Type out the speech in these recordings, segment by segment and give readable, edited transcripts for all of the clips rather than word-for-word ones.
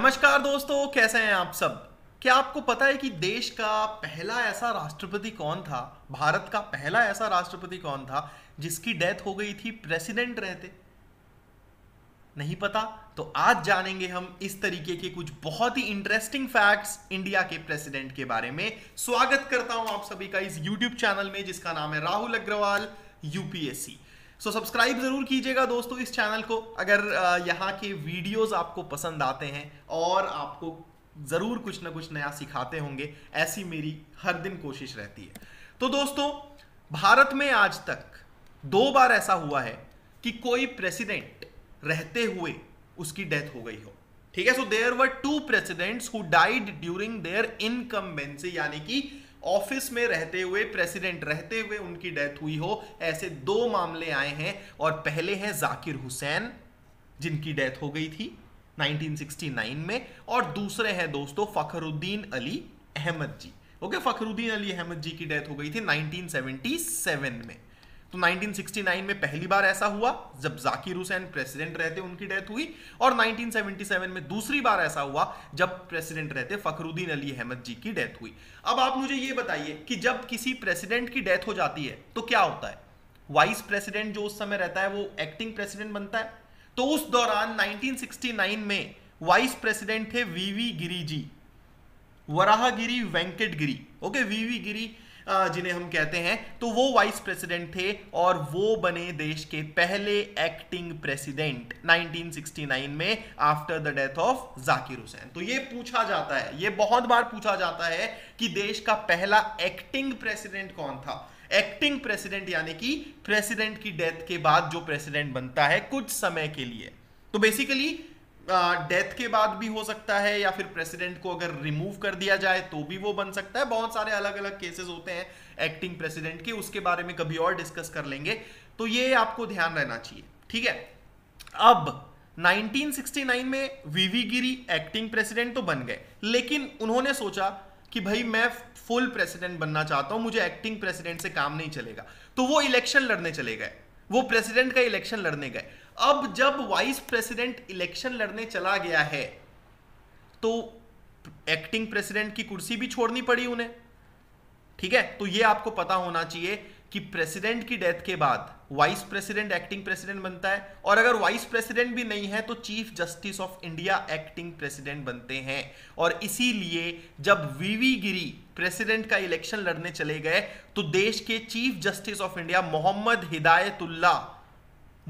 नमस्कार दोस्तों, कैसे हैं आप सब। क्या आपको पता है कि देश का पहला ऐसा राष्ट्रपति कौन था? भारत का पहला ऐसा राष्ट्रपति कौन था जिसकी डेथ हो गई थी प्रेसिडेंट रहते? नहीं पता? तो आज जानेंगे हम इस तरीके के कुछ बहुत ही इंटरेस्टिंग फैक्ट्स इंडिया के प्रेसिडेंट के बारे में। स्वागत करता हूं आप सभी का इस यूट्यूब चैनल में जिसका नाम है राहुल अग्रवाल यूपीएससी। सब्सक्राइब जरूर कीजिएगा दोस्तों इस चैनल को, अगर यहाँ के वीडियोस आपको पसंद आते हैं और आपको जरूर कुछ ना कुछ नया सिखाते होंगे, ऐसी मेरी हर दिन कोशिश रहती है। तो दोस्तों, भारत में आज तक 2 बार ऐसा हुआ है कि कोई प्रेसिडेंट रहते हुए उसकी डेथ हो गई हो। ठीक है, so there were 2 presidents who died during their incumbency, यानी कि ऑफिस में रहते हुए, प्रेसिडेंट रहते हुए उनकी डेथ हुई हो। ऐसे 2 मामले आए हैं और पहले हैं जाकिर हुसैन जिनकी डेथ हो गई थी 1969 में, और दूसरे हैं दोस्तों फखरुद्दीन अली अहमद जी। ओके, फखरुद्दीन अली अहमद जी की डेथ हो गई थी 1977 में। तो 1969 में पहली बार ऐसा हुआ जब जाकिर हुसैन प्रेसिडेंट रहते उनकी डेथ हुई, और 1977 में दूसरी बार ऐसा हुआ जब प्रेसिडेंट रहते फखरुद्दीन अली अहमद जी की डेथ हुई। अब आप मुझे ये बताइए कि जब किसी प्रेसिडेंट की डेथ हो जाती है तो क्या होता है? वाइस प्रेसिडेंट जो उस समय रहता है वो एक्टिंग प्रेसिडेंट बनता है। तो उस दौरान 1969 में वाइस प्रेसिडेंट थे वीवी गिरी जी, वराहगिरी वेंकट गिरी। ओके, वीवी गिरी जिन्हें हम कहते हैं, तो वो वाइस प्रेसिडेंट थे और वो बने देश के पहले एक्टिंग प्रेसिडेंट 1969 में after the death of Zakir Hussain. तो ये पूछा जाता है, ये बहुत बार पूछा जाता है कि देश का पहला एक्टिंग प्रेसिडेंट कौन था। एक्टिंग प्रेसिडेंट यानी कि प्रेसिडेंट की डेथ के बाद जो प्रेसिडेंट बनता है कुछ समय के लिए। तो बेसिकली डेथ के बाद भी हो सकता है, या फिर प्रेसिडेंट को अगर रिमूव कर दिया जाए तो भी वो बन सकता है। बहुत सारे अलग अलग केसेस होते हैं एक्टिंग प्रेसिडेंट के, उसके बारे में कभी और डिस्कस कर लेंगे। तो ये आपको ध्यान रहना चाहिए, ठीक है। अब 1969 में वीवी गिरी एक्टिंग प्रेसिडेंट तो बन गए, लेकिन उन्होंने सोचा कि भाई मैं फुल प्रेसिडेंट बनना चाहता हूं, मुझे एक्टिंग प्रेसिडेंट से काम नहीं चलेगा। तो वो इलेक्शन लड़ने चले गए, वो प्रेसिडेंट का इलेक्शन लड़ने गए। अब जब वाइस प्रेसिडेंट इलेक्शन लड़ने चला गया है तो एक्टिंग प्रेसिडेंट की कुर्सी भी छोड़नी पड़ी उन्हें, ठीक है। तो ये आपको पता होना चाहिए कि प्रेसिडेंट की डेथ के बाद वाइस प्रेसिडेंट एक्टिंग प्रेसिडेंट बनता है, और अगर वाइस प्रेसिडेंट भी नहीं है तो chief justice of India acting president बनते हैं। और इसीलिए जब वीवी गिरी प्रेसिडेंट का इलेक्शन लड़ने चले गए तो देश के chief justice of India Mohammad Hidayatullah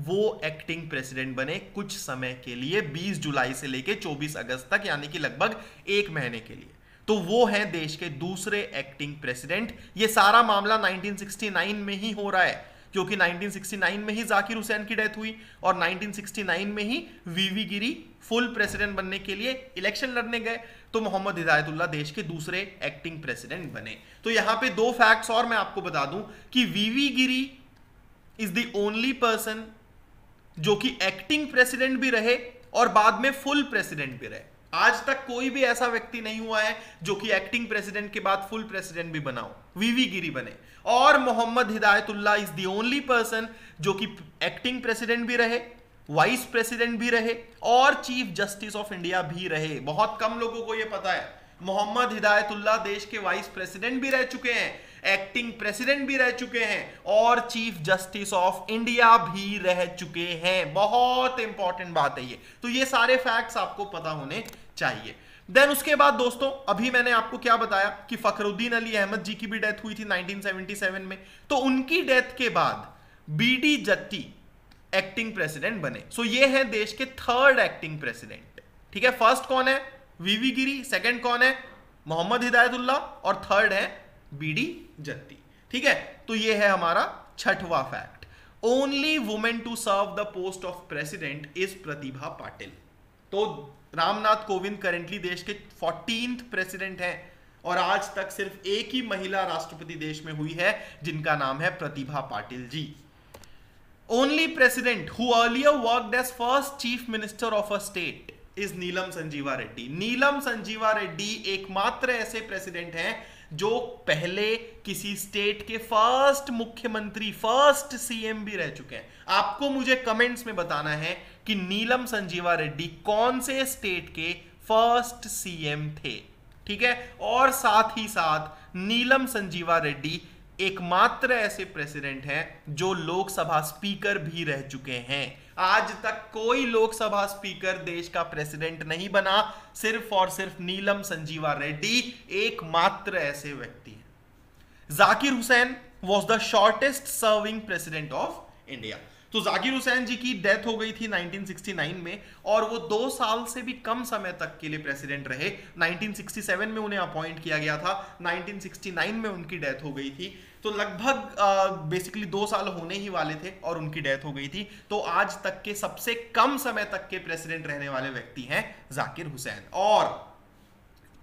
वो एक्टिंग प्रेसिडेंट बने कुछ समय के लिए, 20 जुलाई से लेकर 24 अगस्त तक, यानी कि लगभग 1 महीने के लिए। तो वो हैं देश के दूसरे एक्टिंग प्रेसिडेंट। ये सारा मामला 1969 में ही हो रहा है, क्योंकि 1969 में ही जाकिर हुसैन की डेथ हुई और 1969 में ही वीवी गिरी फुल प्रेसिडेंट बनने के लिए इलेक्शन लड़ने गए, तो मोहम्मद हिदायतुल्ला देश के दूसरे एक्टिंग प्रेसिडेंट बने। तो यहां पे 2 फैक्ट्स और मैं आपको बता दूं कि वीवी गिरी इज द ओनली पर्सन जो कि एक्टिंग प्रेसिडेंट भी रहे और बाद में फुल प्रेसिडेंट भी रहे। आज तक कोई भी ऐसा व्यक्ति नहीं हुआ है जो कि एक्टिंग प्रेसिडेंट के बाद फुल प्रेसिडेंट भी बना हो। वीवी गिरी बने, और Mohammad Hidayatullah is the only person जो कि एक्टिंग प्रेसिडेंट भी रहे, वाइस प्रेसिडेंट भी रहे और चीफ जस्टिस ऑफ इंडिया भी रहे। बहुत कम लोगों को यह पता है, मोहम्मद हिदायतुल्ला देश के वाइस प्रेसिडेंट भी रह चुके हैं, एक्टिंग प्रेसिडेंट भी रह चुके हैं और चीफ जस्टिस ऑफ इंडिया भी रह चुके हैं। बहुत इंपॉर्टेंट बात है ये। तो ये सारे फैक्ट्स आपको पता होने चाहिए। देन उसके बाद दोस्तों, अभी मैंने आपको क्या बताया कि फखरुद्दीन अली अहमद जी की भी डेथ हुई थी 1977 में। तो उनकी डेथ के बाद बीडी जट्टी एक्टिंग प्रेसिडेंट बने। सो ये है देश के 3rd एक्टिंग प्रेसिडेंट, ठीक है। फर्स्ट कौन है? वीवी गिरी। सेकंड कौन है? मोहम्मद हिदायतुल्ला। और 3rd है बीडी जट्टी, ठीक है। तो ये है हमारा 6वां fact. Only women to serve the post of president is Pratibha Patil. तो रामनाथ कोविंद करेंटली देश के 14th प्रेसिडेंट हैं और आज तक सिर्फ एक ही महिला राष्ट्रपति देश में हुई है जिनका नाम है Pratibha Patil ji. Only president who earlier worked as first chief minister of a state is Neelam Sanjiva Reddy. Neelam Sanjiva Reddy एकमात्र ऐसे प्रेसिडेंट हैं जो पहले किसी स्टेट के फर्स्ट मुख्यमंत्री, फर्स्ट सीएम भी रह चुके हैं। आपको मुझे कमेंट्स में बताना है कि नीलम संजीवा रेड्डी कौन से स्टेट के फर्स्ट सीएम थे। ठीक है, और साथ ही साथ नीलम संजीवा रेड्डी एकमात्र ऐसे प्रेसिडेंट हैं जो लोकसभा स्पीकर भी रह चुके हैं। आज तक कोई लोकसभा स्पीकर देश का प्रेसिडेंट नहीं बना, सिर्फ और सिर्फ नीलम संजीवा रेड्डी एकमात्र ऐसे व्यक्ति हैं। Zakir Hussain was the shortest serving president of India. तो जाकिर हुसैन जी की डेथ हो गई थी 1969 में, और वो 2 साल से भी कम समय तक के लिए प्रेसिडेंट रहे। 1967 में उन्हें अपॉइंट किया गया था, 1969 में उनकी डेथ हो गई थी। तो लगभग बेसिकली 2 साल होने ही वाले थे और उनकी डेथ हो गई थी। तो आज तक के सबसे कम समय तक के प्रेसिडेंट रहने वाले व्यक्ति हैं जाकिर हुसैन। और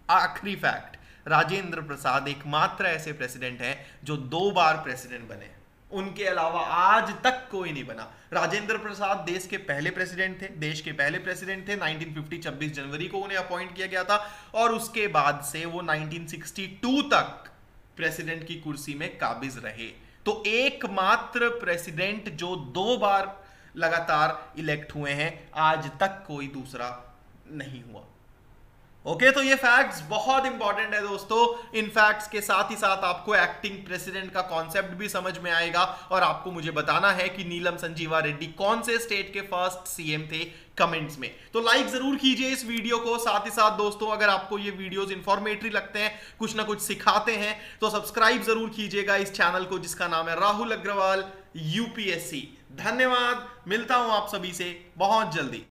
आखिरी फैक्ट, राजेंद्र प्रसाद एकमात्र ऐसे प्रेसिडेंट हैं जो 2 बार प्रेसिडेंट बने, उनके अलावा आज तक कोई नहीं बना। राजेंद्र प्रसाद देश के पहले प्रेसिडेंट थे, 1950 26 जनवरी को उन्हें अपॉइंट किया गया था, और उसके बाद से वो 1962 तक प्रेसिडेंट की कुर्सी में काबिज रहे। तो एकमात्र प्रेसिडेंट जो 2 बार लगातार इलेक्ट हुए हैं, आज तक कोई दूसरा नहीं हुआ। ओके, तो ये फैक्ट्स बहुत इंपॉर्टेंट है दोस्तों। इन फैक्ट्स के साथ ही साथ आपको एक्टिंग प्रेसिडेंट का कॉन्सेप्ट भी समझ में आएगा, और आपको मुझे बताना है कि नीलम संजीवा रेड्डी कौन से स्टेट के फर्स्ट सीएम थे कमेंट्स में। तो लाइक जरूर कीजिए इस वीडियो को। साथ ही साथ दोस्तों, अगर आपको ये वीडियोस इंफॉर्मेटिव लगते हैं, कुछ ना कुछ सिखाते हैं, तो सब्सक्राइब जरूर कीजिएगा इस चैनल को जिसका नाम है राहुल अग्रवाल यूपीएससी। धन्यवाद, मिलता हूं आप सभी से बहुत जल्दी।